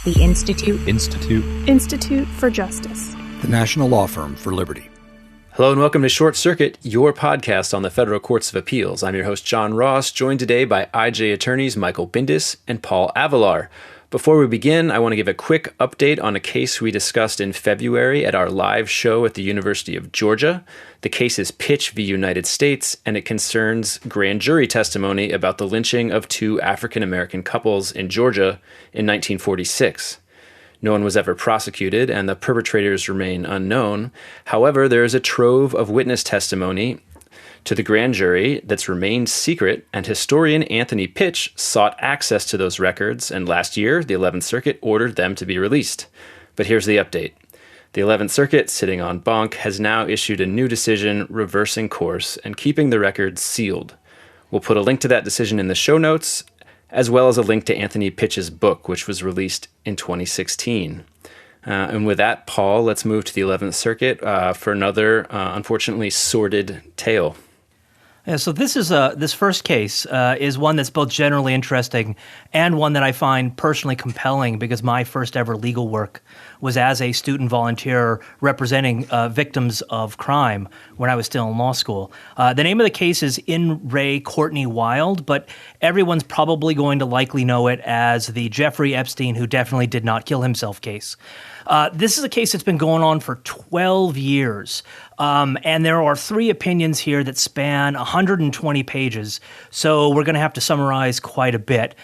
The Institute. Institute for Justice. The National Law Firm for Liberty. Hello and welcome to Short Circuit, your podcast on the Federal Courts of Appeals. I'm your host, John Ross, joined today by IJ attorneys Michael Bindis and Paul Avalar. Before we begin, I want to give a quick update on a case we discussed in February at our live show at the University of Georgia. The case is Pitch v. United States, and it concerns grand jury testimony about the lynching of two African-American couples in Georgia in 1946. No one was ever prosecuted, and the perpetrators remain unknown. However, there is a trove of witness testimony to the grand jury that's remained secret, and historian Anthony Pitch sought access to those records, and last year, the 11th Circuit ordered them to be released. But here's the update. The 11th Circuit, sitting on bonk, has now issued a new decision reversing course and keeping the records sealed. We'll put a link to that decision in the show notes, as well as a link to Anthony Pitch's book, which was released in 2016. And with that, Paul, let's move to the 11th Circuit for another, unfortunately, sordid tale. Yeah, so this first case is one that's both generally interesting and one that I find personally compelling because my first ever legal work was as a student volunteer representing victims of crime when I was still in law school. The name of the case is In Re Courtney Wild, but everyone's probably going to likely know it as the Jeffrey Epstein who definitely did not kill himself case. This is a case that's been going on for 12 years, and there are three opinions here that span 120 pages, so we're going to have to summarize quite a bit.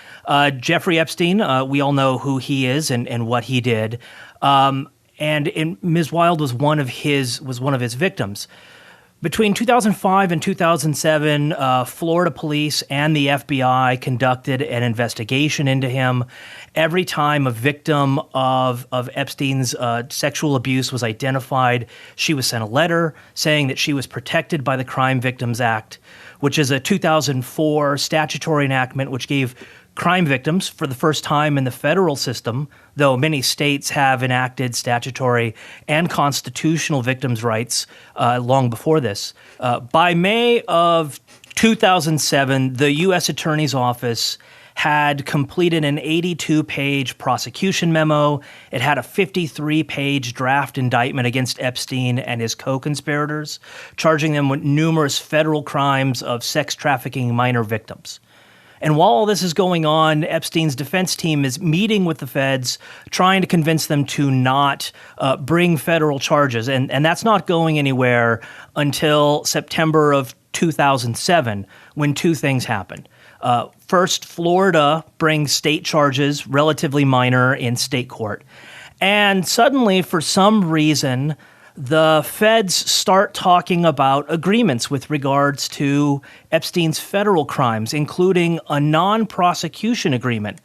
Jeffrey Epstein, we all know who he is and what he did, and Ms. Wild was one of his victims. Between 2005 and 2007, Florida police and the FBI conducted an investigation into him. Every time a victim of Epstein's sexual abuse was identified, she was sent a letter saying that she was protected by the Crime Victims Act, which is a 2004 statutory enactment which gave crime victims, for the first time in the federal system, though many states have enacted statutory and constitutional victims' rights long before this. By May of 2007, the U.S. Attorney's Office had completed an 82-page prosecution memo. It had a 53-page draft indictment against Epstein and his co-conspirators, charging them with numerous federal crimes of sex trafficking minor victims. And while all this is going on, Epstein's defense team is meeting with the feds, trying to convince them to not bring federal charges. And that's not going anywhere until September of 2007, when two things happen. First, Florida brings state charges, relatively minor, in state court. And suddenly, for some reason, the feds start talking about agreements with regards to Epstein's federal crimes, including a non-prosecution agreement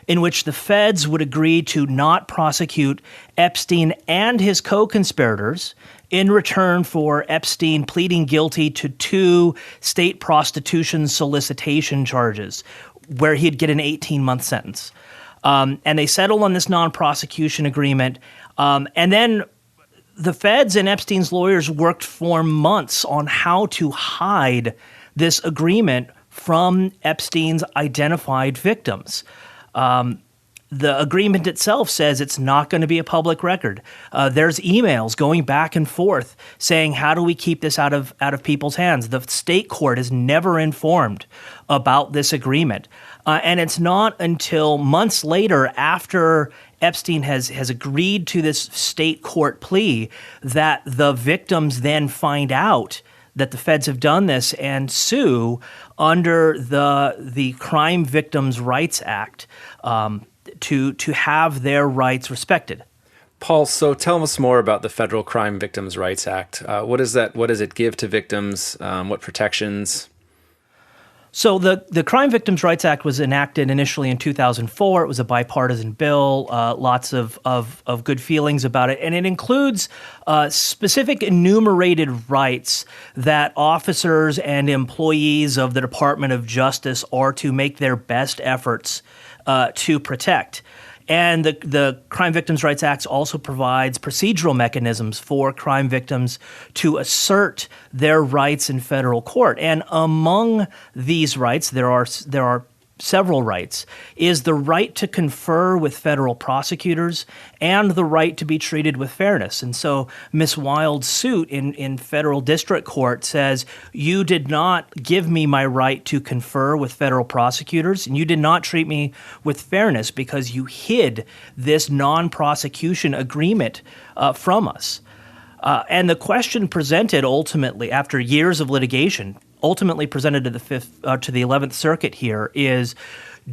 in which the feds would agree to not prosecute Epstein and his co-conspirators in return for Epstein pleading guilty to two state prostitution solicitation charges, where he'd get an 18-month sentence. And they settled on this non-prosecution agreement. And then the feds and Epstein's lawyers worked for months on how to hide this agreement from Epstein's identified victims. The agreement itself says it's not going to be a public record. There's emails going back and forth saying, how do we keep this out of people's hands? The state court is never informed about this agreement. And it's not until months later, after Epstein has agreed to this state court plea, that the victims then find out that the feds have done this and sue under the Crime Victims' Rights Act to have their rights respected. Paul, so tell us more about the Federal Crime Victims' Rights Act. What does it give to victims? What protections? So the Crime Victims' Rights Act was enacted initially in 2004. It was a bipartisan bill, lots of good feelings about it. And it includes specific enumerated rights that officers and employees of the Department of Justice are to make their best efforts to protect. And the Crime Victims' Rights Act also provides procedural mechanisms for crime victims to assert their rights in federal court. And among these rights, there are several rights, is the right to confer with federal prosecutors and the right to be treated with fairness. And so Ms. Wild's suit in federal district court says, you did not give me my right to confer with federal prosecutors, and you did not treat me with fairness because you hid this non-prosecution agreement from us. And the question presented ultimately, after years of litigation, ultimately presented to the 11th Circuit here is,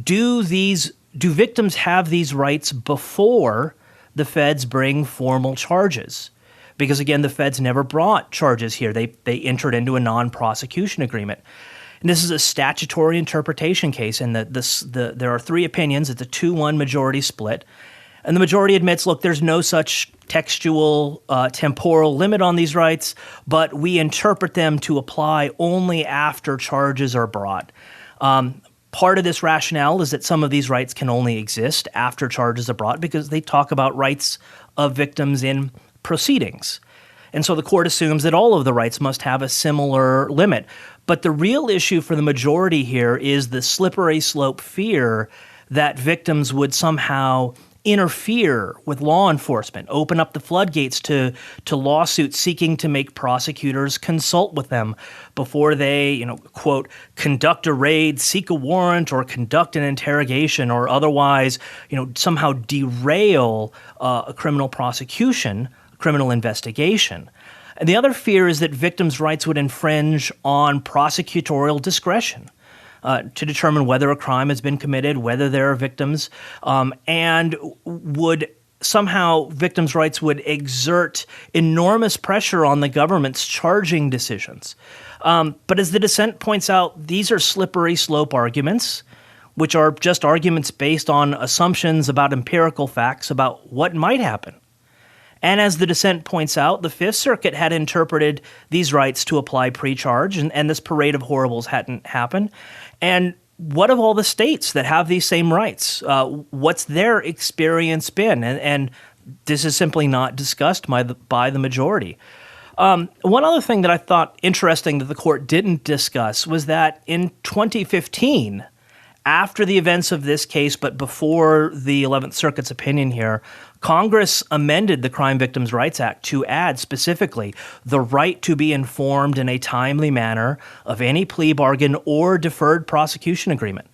do victims have these rights before the feds bring formal charges? Because again, the feds never brought charges here. They entered into a non-prosecution agreement. And this is a statutory interpretation case, and there are three opinions. It's a 2-1 majority split. And the majority admits, look, there's no such textual, temporal limit on these rights, but we interpret them to apply only after charges are brought. Part of this rationale is that some of these rights can only exist after charges are brought because they talk about rights of victims in proceedings. And so the court assumes that all of the rights must have a similar limit. But the real issue for the majority here is the slippery slope fear that victims would somehow interfere with law enforcement, open up the floodgates to lawsuits seeking to make prosecutors consult with them before they, quote, conduct a raid, seek a warrant, or conduct an interrogation, or otherwise, somehow derail a criminal prosecution, a criminal investigation. And the other fear is that victims' rights would infringe on prosecutorial discretion. To determine whether a crime has been committed, whether there are victims, and would somehow victims' rights would exert enormous pressure on the government's charging decisions. But as the dissent points out, these are slippery slope arguments, which are just arguments based on assumptions about empirical facts about what might happen. And as the dissent points out, the Fifth Circuit had interpreted these rights to apply pre-charge, and this parade of horribles hadn't happened. And what of all the states that have these same rights? What's their experience been? And this is simply not discussed by the majority. One other thing that I thought interesting that the court didn't discuss was that in 2015, after the events of this case, but before the 11th Circuit's opinion here, Congress amended the Crime Victims' Rights Act to add specifically the right to be informed in a timely manner of any plea bargain or deferred prosecution agreement.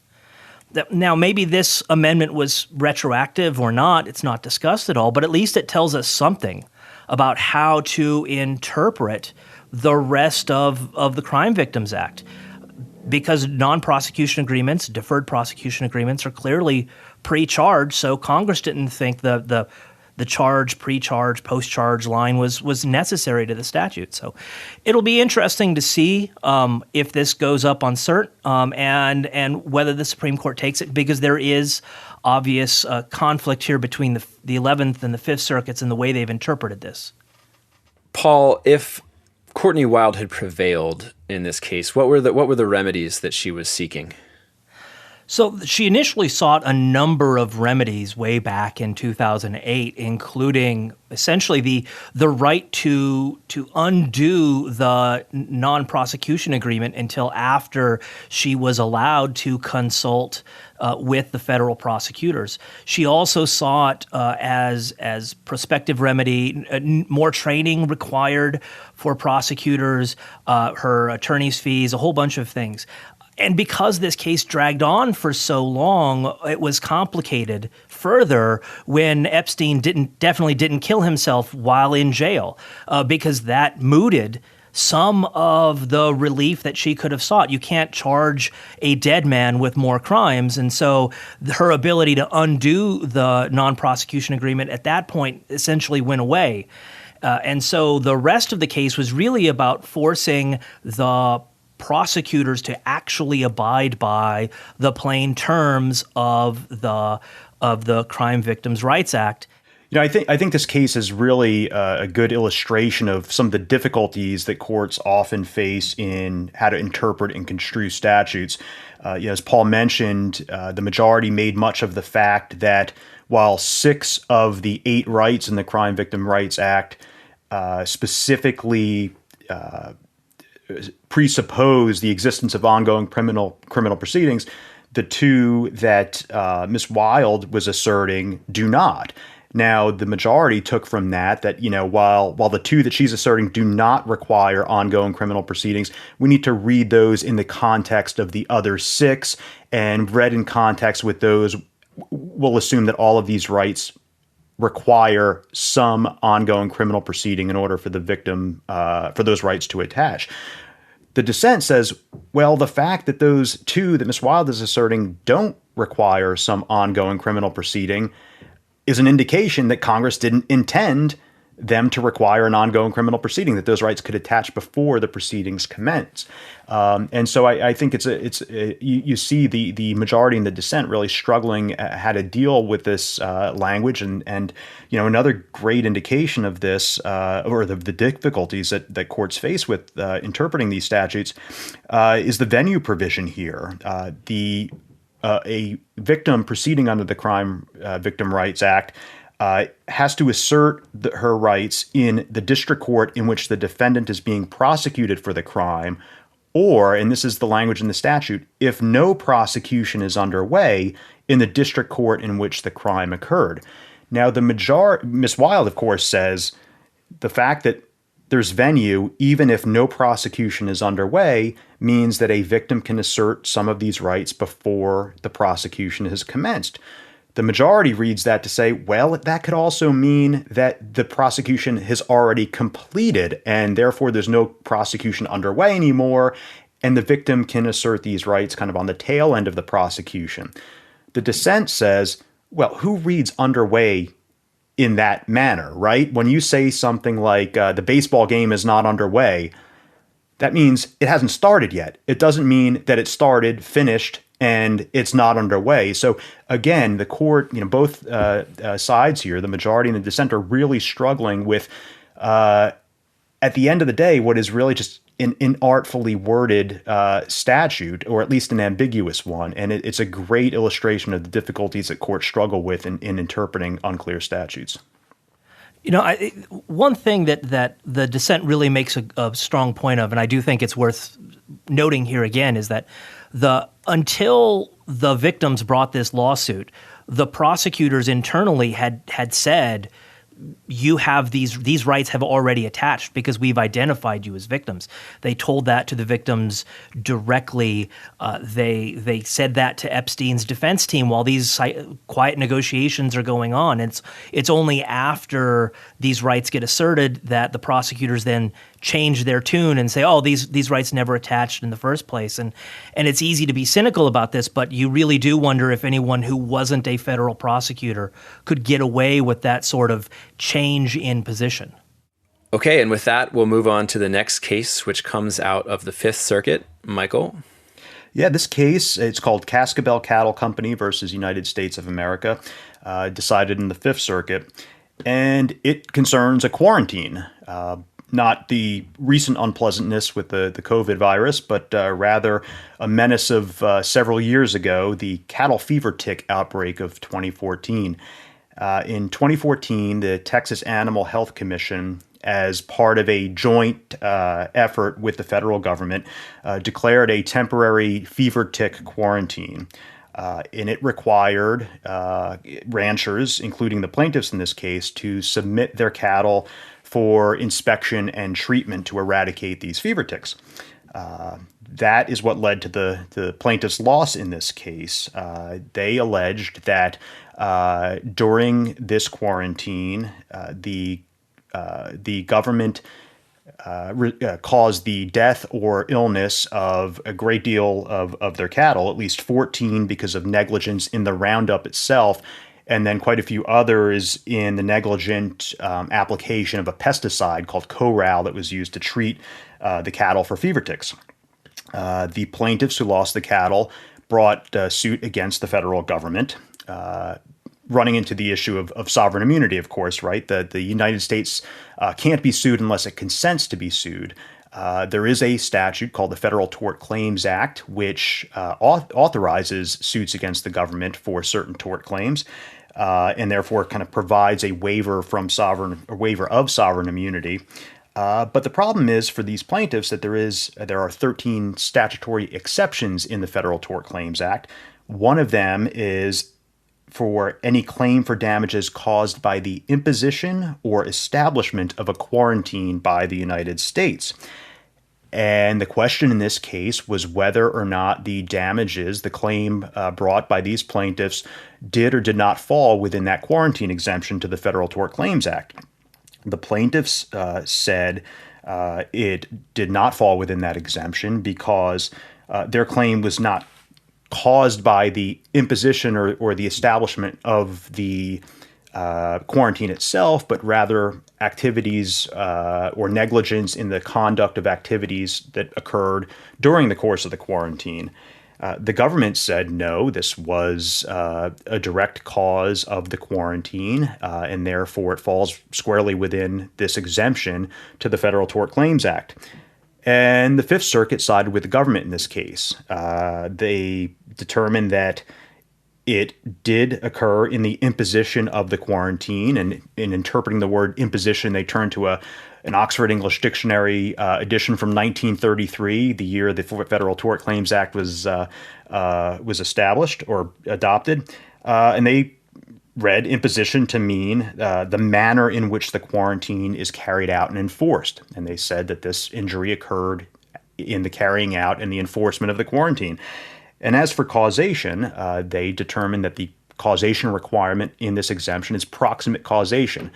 Now, maybe this amendment was retroactive or not. It's not discussed at all, but at least it tells us something about how to interpret the rest of the Crime Victims Act. Because non-prosecution agreements, deferred prosecution agreements, are clearly pre-charged, so Congress didn't think the charge, pre-charge, post-charge line was necessary to the statute. So it'll be interesting to see if this goes up on cert and whether the Supreme Court takes it, because there is obvious conflict here between the 11th and the 5th Circuits in the way they've interpreted this. Paul, if Courtney Wild had prevailed in this case, what were the remedies that she was seeking? So she initially sought a number of remedies way back in 2008, including essentially the right to undo the non-prosecution agreement until after she was allowed to consult with the federal prosecutors. She also sought as prospective remedy more training required for prosecutors, her attorney's fees, a whole bunch of things. And because this case dragged on for so long, it was complicated further when Epstein definitely didn't kill himself while in jail, because that mooted some of the relief that she could have sought. You can't charge a dead man with more crimes. And so her ability to undo the non-prosecution agreement at that point essentially went away. And so the rest of the case was really about forcing the prosecutors to actually abide by the plain terms of the Crime Victims' Rights Act. I think this case is really a good illustration of some of the difficulties that courts often face in how to interpret and construe statutes. As Paul mentioned, the majority made much of the fact that while 6 of the 8 rights in the Crime Victims' Rights Act specifically presuppose the existence of ongoing criminal proceedings, The two that Ms. Wild was asserting do not. Now, the majority took from that, while the two that she's asserting do not require ongoing criminal proceedings, we need to read those in the context of the other six, and read in context with those, we'll assume that all of these rights require some ongoing criminal proceeding in order for the victim, for those rights to attach. The dissent says, well, the fact that those two that Ms. Wild is asserting don't require some ongoing criminal proceeding is an indication that Congress didn't intend them to require an ongoing criminal proceeding, that those rights could attach before the proceedings commence. And so I think you see the majority and the dissent really struggling how to deal with this language. And another great indication of this, or the difficulties that courts face with interpreting these statutes, is the venue provision here. A victim proceeding under the Crime Victim Rights Act has to assert her rights in the district court in which the defendant is being prosecuted for the crime, or, and this is the language in the statute, if no prosecution is underway, in the district court in which the crime occurred. Now, Ms. Wild, of course, says the fact that there's venue, even if no prosecution is underway, means that a victim can assert some of these rights before the prosecution has commenced. The majority reads that to say, well, that could also mean that the prosecution has already completed, and therefore there's no prosecution underway anymore, and the victim can assert these rights kind of on the tail end of the prosecution. The dissent says, well, who reads underway in that manner, right? When you say something like the baseball game is not underway, that means it hasn't started yet. It doesn't mean that it started, finished, and it's not underway. So again, the court, both sides here, the majority and the dissent, are really struggling with, at the end of the day, what is really just an inartfully worded statute, or at least an ambiguous one. And it's a great illustration of the difficulties that courts struggle with in interpreting unclear statutes. One thing that the dissent really makes a strong point of, and I do think it's worth noting here again, is that until the victims brought this lawsuit, the prosecutors internally had said, you have these rights have already attached because we've identified you as victims. They told that to the victims directly. They said that to Epstein's defense team while these quiet negotiations are going on. It's only after these rights get asserted that the prosecutors then change their tune and say, oh, these rights never attached in the first place. And it's easy to be cynical about this, but you really do wonder if anyone who wasn't a federal prosecutor could get away with that sort of change in position. Okay, and with that, we'll move on to the next case, which comes out of the Fifth Circuit. Michael? Yeah, this case, it's called Cascabel Cattle Company versus United States of America, decided in the Fifth Circuit. And it concerns a quarantine, not the recent unpleasantness with the COVID virus, but rather a menace of several years ago, the cattle fever tick outbreak of 2014. In 2014, the Texas Animal Health Commission, as part of a joint effort with the federal government, declared a temporary fever tick quarantine. And it required ranchers, including the plaintiffs in this case, to submit their cattle for inspection and treatment to eradicate these fever ticks. That is what led to the plaintiff's loss in this case. They alleged that during this quarantine, the government caused the death or illness of a great deal of their cattle, at least 14 because of negligence in the roundup itself, and then quite a few others in the negligent application of a pesticide called Coral that was used to treat the cattle for fever ticks. The plaintiffs who lost the cattle brought suit against the federal government, running into the issue of sovereign immunity, of course, right? The United States can't be sued unless it consents to be sued. There is a statute called the Federal Tort Claims Act, which authorizes suits against the government for certain tort claims, and therefore kind of provides a waiver of sovereign immunity. But the problem is for these plaintiffs that there are 13 statutory exceptions in the Federal Tort Claims Act, One of them is for any claim for damages caused by the imposition or establishment of a quarantine by the United States. And the question in this case was whether or not the damages, the claim brought by these plaintiffs, did or did not fall within that quarantine exemption to the Federal Tort Claims Act. The plaintiffs said it did not fall within that exemption because their claim was not caused by the imposition or the establishment of the quarantine itself, but rather activities or negligence in the conduct of activities that occurred during the course of the quarantine. The government said no, this was a direct cause of the quarantine, and therefore it falls squarely within this exemption to the Federal Tort Claims Act. And the Fifth Circuit sided with the government in this case. They determined that it did occur in the imposition of the quarantine, and in interpreting the word imposition, they turned to an Oxford English Dictionary edition from 1933, the year the Federal Tort Claims Act was established or adopted, and they read imposition to mean the manner in which the quarantine is carried out and enforced. And they said that this injury occurred in the carrying out and the enforcement of the quarantine. And as for causation, they determined that the causation requirement in this exemption is proximate causation.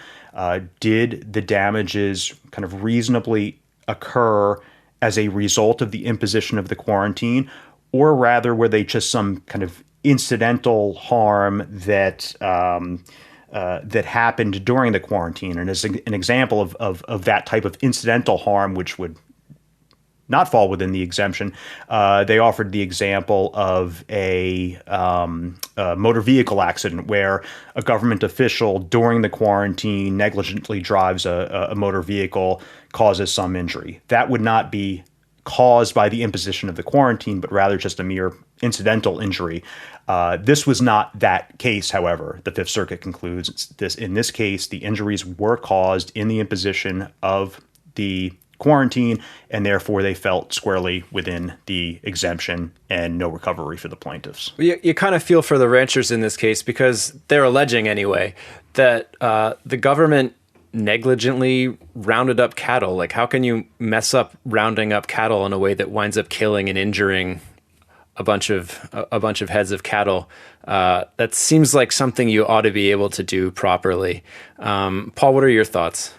Did the damages kind of reasonably occur as a result of the imposition of the quarantine, or rather were they just some kind of incidental harm that that happened during the quarantine? And as an example of that type of incidental harm, which would not fall within the exemption, they offered the example of a motor vehicle accident where a government official during the quarantine negligently drives a motor vehicle, causes some injury. That would not be caused by the imposition of the quarantine, but rather just a mere incidental injury. This was not that case, however. The Fifth Circuit concludes in this case, the injuries were caused in the imposition of the quarantine, and therefore they felt squarely within the exemption and no recovery for the plaintiffs. You kind of feel for the ranchers in this case because they're alleging anyway that the government negligently rounded up cattle. Like, how can you mess up rounding up cattle in a way that winds up killing and injuring a bunch of heads of cattle? That seems like something you ought to be able to do properly. Paul, what are your thoughts?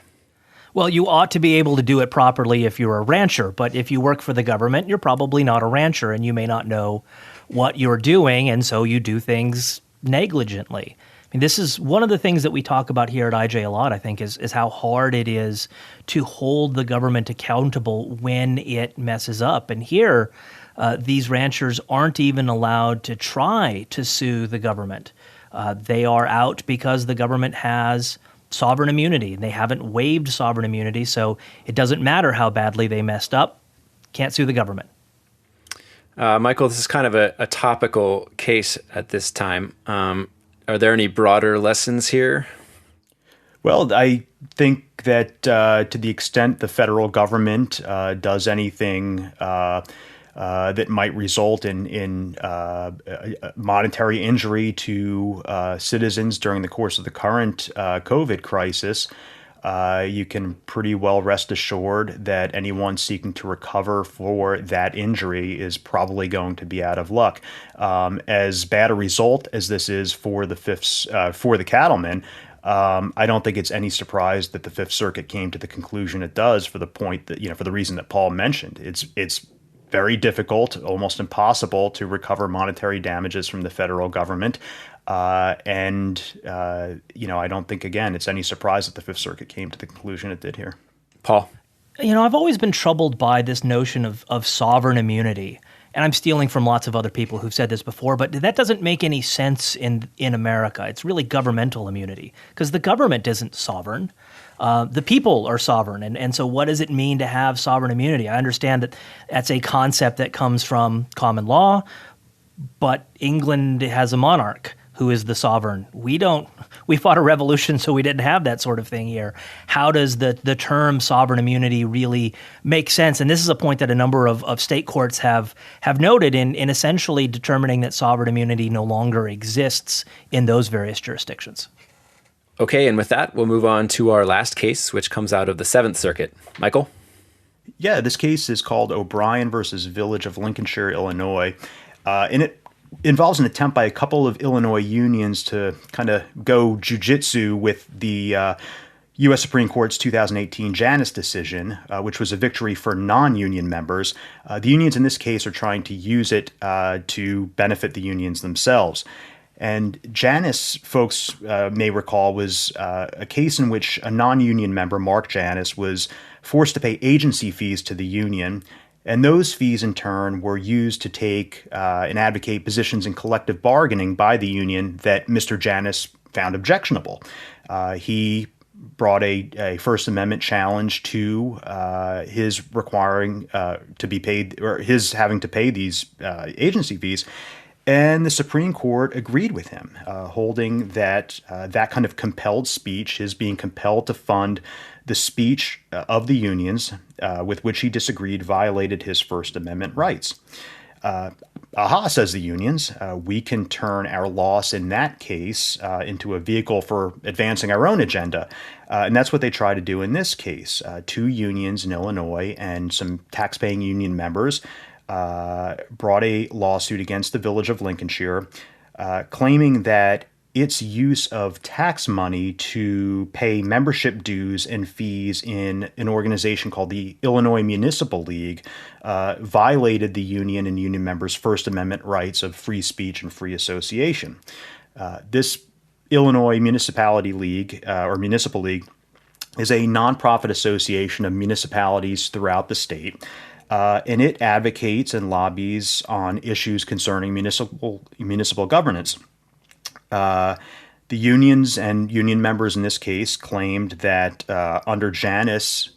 Well, you ought to be able to do it properly if you're a rancher, but if you work for the government, you're probably not a rancher and you may not know what you're doing, and so you do things negligently. I mean, this is one of the things that we talk about here at IJ a lot, I think, is how hard it is to hold the government accountable when it messes up. And here, these ranchers aren't even allowed to try to sue the government. They are out because the government has sovereign immunity. They haven't waived sovereign immunity, so it doesn't matter how badly they messed up. Can't sue the government. Michael, this is kind of a topical case at this time. Are there any broader lessons here? Well, I think that to the extent the federal government does anything that might result in monetary injury to citizens during the course of the current COVID crisis, you can pretty well rest assured that anyone seeking to recover for that injury is probably going to be out of luck. As bad a result as this is for the cattlemen, I don't think it's any surprise that the Fifth Circuit came to the conclusion it does for the point that, for the reason that Paul mentioned. It's very difficult, almost impossible to recover monetary damages from the federal government. I don't think, again, it's any surprise that the Fifth Circuit came to the conclusion it did here. Paul? I've always been troubled by this notion of sovereign immunity. And I'm stealing from lots of other people who've said this before, but that doesn't make any sense in America. It's really governmental immunity because the government isn't sovereign. The people are sovereign. And so what does it mean to have sovereign immunity? I understand that that's a concept that comes from common law, but England has a monarch who is the sovereign. We don't we fought a revolution so we didn't have that sort of thing here. How does the term sovereign immunity really make sense? And this is a point that a number of state courts have noted in essentially determining that sovereign immunity no longer exists in those various jurisdictions. Okay, and with that, we'll move on to our last case, which comes out of the Seventh Circuit. Michael? Yeah, this case is called O'Brien versus Village of Lincolnshire, Illinois. And it involves an attempt by a couple of Illinois unions to kind of go jujitsu with the U.S. Supreme Court's 2018 Janus decision, which was a victory for non-union members. The unions in this case are trying to use it to benefit the unions themselves. And Janus, folks may recall, was a case in which a non-union member, Mark Janus, was forced to pay agency fees to the union. And those fees, in turn, were used to take and advocate positions in collective bargaining by the union that Mr. Janus found objectionable. He brought a First Amendment challenge to his requiring to be paid, or his having to pay these agency fees. And the Supreme Court agreed with him, holding that that kind of compelled speech, his being compelled to fund the speech of the unions with which he disagreed, violated his First Amendment rights. Aha, says the unions, we can turn our loss in that case into a vehicle for advancing our own agenda. And that's what they try to do in this case. Two unions in Illinois and some taxpaying union members brought a lawsuit against the Village of Lincolnshire, claiming that its use of tax money to pay membership dues and fees in an organization called the Illinois Municipal League violated the union and union members' First Amendment rights of free speech and free association. This Illinois Municipality League, or Municipal League, is a nonprofit association of municipalities throughout the state. And it advocates and lobbies on issues concerning municipal governance. The unions and union members in this case claimed that under Janus,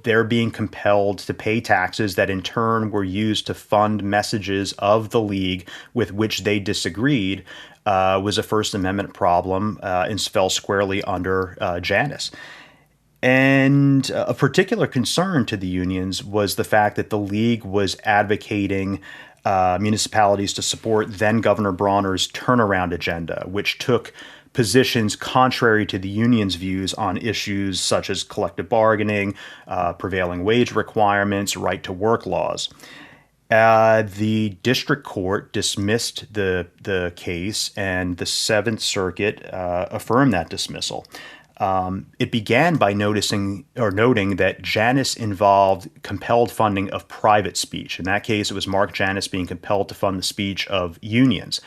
they're being compelled to pay taxes that in turn were used to fund messages of the league with which they disagreed was a First Amendment problem and fell squarely under Janus. And a particular concern to the unions was the fact that the league was advocating municipalities to support then-Governor Bronner's turnaround agenda, which took positions contrary to the union's views on issues such as collective bargaining, prevailing wage requirements, right-to-work laws. The district court dismissed the case, and the Seventh Circuit affirmed that dismissal. It began by noting that Janus involved compelled funding of private speech. In that case, it was Mark Janus being compelled to fund the speech of unions.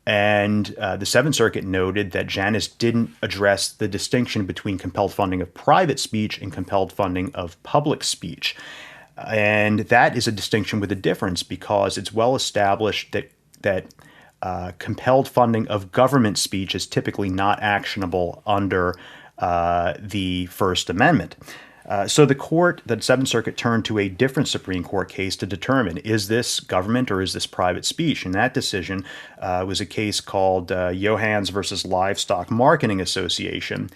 And the Seventh Circuit noted that Janus didn't address the distinction between compelled funding of private speech and compelled funding of public speech. And that is a distinction with a difference, because it's well established that compelled funding of government speech is typically not actionable under the First Amendment. So the Seventh Circuit turned to a different Supreme Court case to determine, is this government or is this private speech? And that decision was a case called Johans versus Livestock Marketing Association.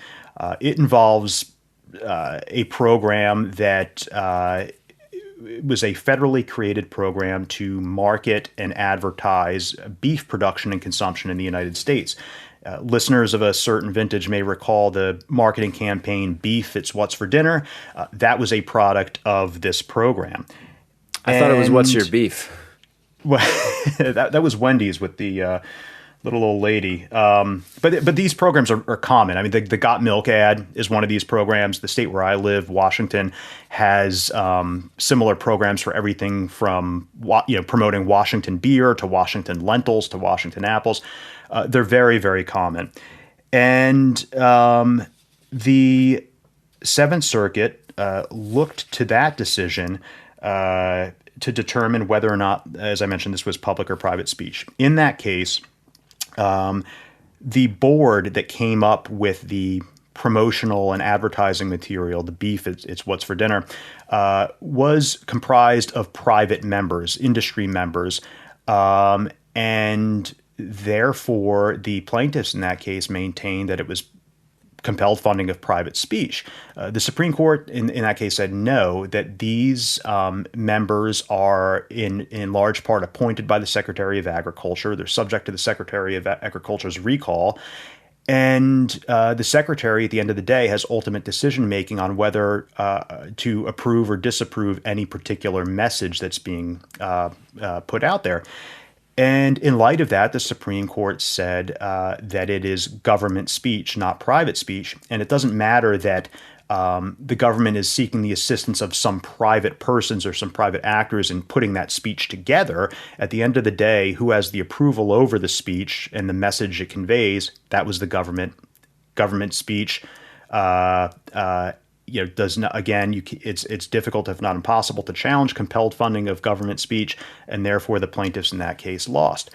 It involves a program that was a federally created program to market and advertise beef production and consumption in the United States. Listeners of a certain vintage may recall the marketing campaign, Beef, It's What's for Dinner. That was a product of this program. I thought it was What's Your Beef? Well, that was Wendy's with the little old lady. But these programs are common. I mean, the Got Milk ad is one of these programs. The state where I live, Washington, has similar programs for everything from promoting Washington beer to Washington lentils to Washington apples. They're very, very common. And the Seventh Circuit looked to that decision to determine whether or not, as I mentioned, this was public or private speech. In that case, the board that came up with the promotional and advertising material, the Beef, It's What's for Dinner, was comprised of private members, industry members, and therefore, the plaintiffs in that case maintained that it was compelled funding of private speech. The Supreme Court in that case said no, that these members are in large part appointed by the Secretary of Agriculture. They're subject to the Secretary of Agriculture's recall. And the Secretary, at the end of the day, has ultimate decision-making on whether to approve or disapprove any particular message that's being put out there. And in light of that, the Supreme Court said that it is government speech, not private speech. And it doesn't matter that the government is seeking the assistance of some private persons or some private actors in putting that speech together. At the end of the day, who has the approval over the speech and the message it conveys, that was the government. Government speech does not, again, it's difficult, if not impossible, to challenge compelled funding of government speech, and therefore the plaintiffs in that case lost.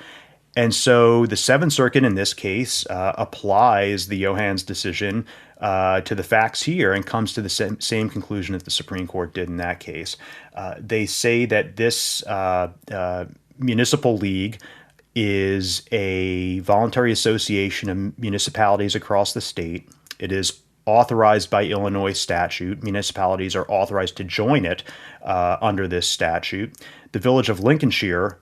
And so the Seventh Circuit in this case applies the Johans decision to the facts here and comes to the same conclusion that the Supreme Court did in that case. They say that this municipal league is a voluntary association of municipalities across the state. It is authorized by Illinois statute. Municipalities are authorized to join it under this statute. The village of Lincolnshire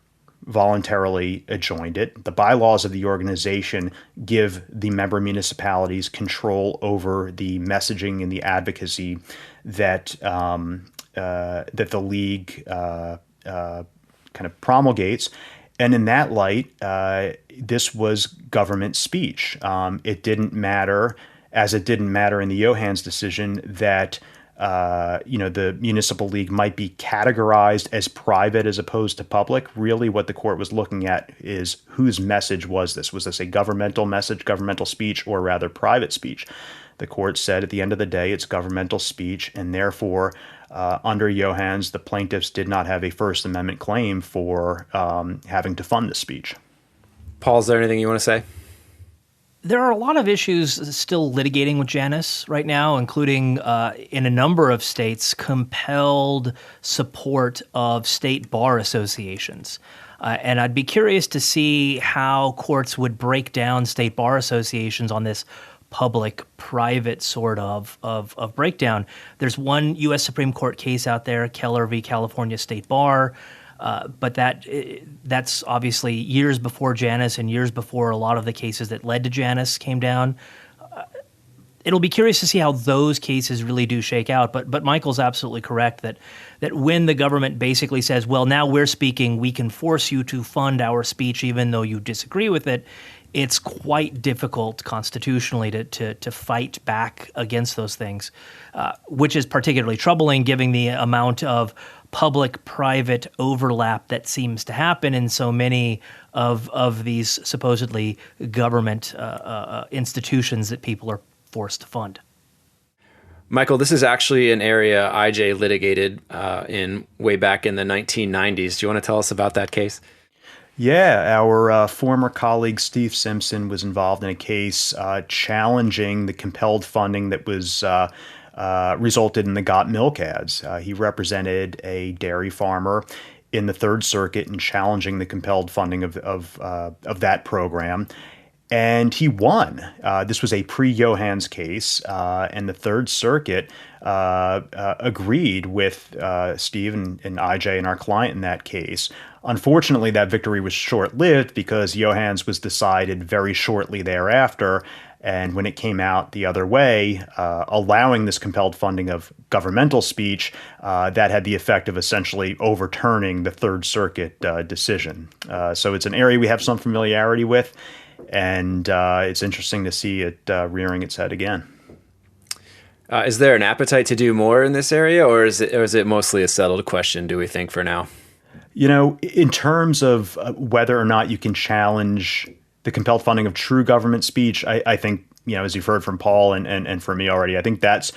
voluntarily joined it. The bylaws of the organization give the member municipalities control over the messaging and the advocacy that that the league kind of promulgates. And in that light, this was government speech. It didn't matter, as it didn't matter in the Johans decision, that the municipal league might be categorized as private as opposed to public. Really, what the court was looking at is whose message was this? Was this a governmental message, governmental speech, or rather private speech? The court said at the end of the day, it's governmental speech, and therefore, under Johans, the plaintiffs did not have a First Amendment claim for having to fund the speech. Paul, is there anything you want to say? There are a lot of issues still litigating with Janus right now, including in a number of states, compelled support of state bar associations. And I'd be curious to see how courts would break down state bar associations on this public-private sort of breakdown. There's one U.S. Supreme Court case out there, Keller v. California State Bar, but that's obviously years before Janus and years before a lot of the cases that led to Janus came down. It'll be curious to see how those cases really do shake out. But Michael's absolutely correct that when the government basically says, well, now we're speaking, we can force you to fund our speech even though you disagree with it, it's quite difficult constitutionally to fight back against those things, which is particularly troubling given the amount of public-private overlap that seems to happen in so many of these supposedly government institutions that people are forced to fund. Michael, this is actually an area IJ litigated in way back in the 1990s. Do you want to tell us about that case? Yeah, our former colleague Steve Simpson was involved in a case challenging the compelled funding that was resulted in the Got Milk ads. He represented a dairy farmer in the Third Circuit in challenging the compelled funding of that program. And he won. This was a pre-Johans case, and the Third Circuit agreed with Steve and IJ and our client in that case. Unfortunately, that victory was short-lived because Johans was decided very shortly thereafter, and when it came out the other way, allowing this compelled funding of governmental speech, that had the effect of essentially overturning the Third Circuit decision. So it's an area we have some familiarity with, and it's interesting to see it rearing its head again. Is there an appetite to do more in this area, or is it mostly a settled question, do we think, for now? You know, in terms of whether or not you can challenge the compelled funding of true government speech, I think, as you've heard from Paul and from me already, I think that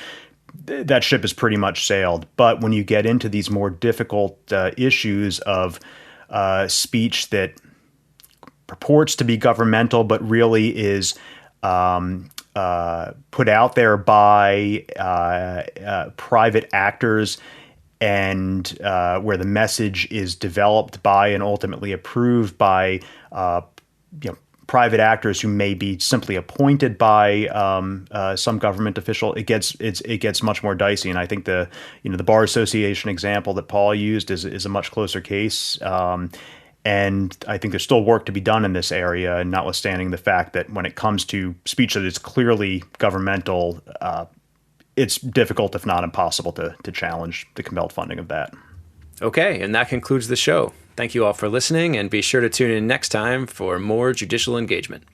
ship has pretty much sailed. But when you get into these more difficult issues of speech that purports to be governmental but really is put out there by private actors, and where the message is developed by and ultimately approved by private actors who may be simply appointed by some government official, it gets much more dicey. And I think the Bar Association example that Paul used is a much closer case. And I think there's still work to be done in this area, and notwithstanding the fact that when it comes to speech that is clearly governmental, it's difficult, if not impossible, to challenge the compelled funding of that. Okay, and that concludes the show. Thank you all for listening, and be sure to tune in next time for more judicial engagement.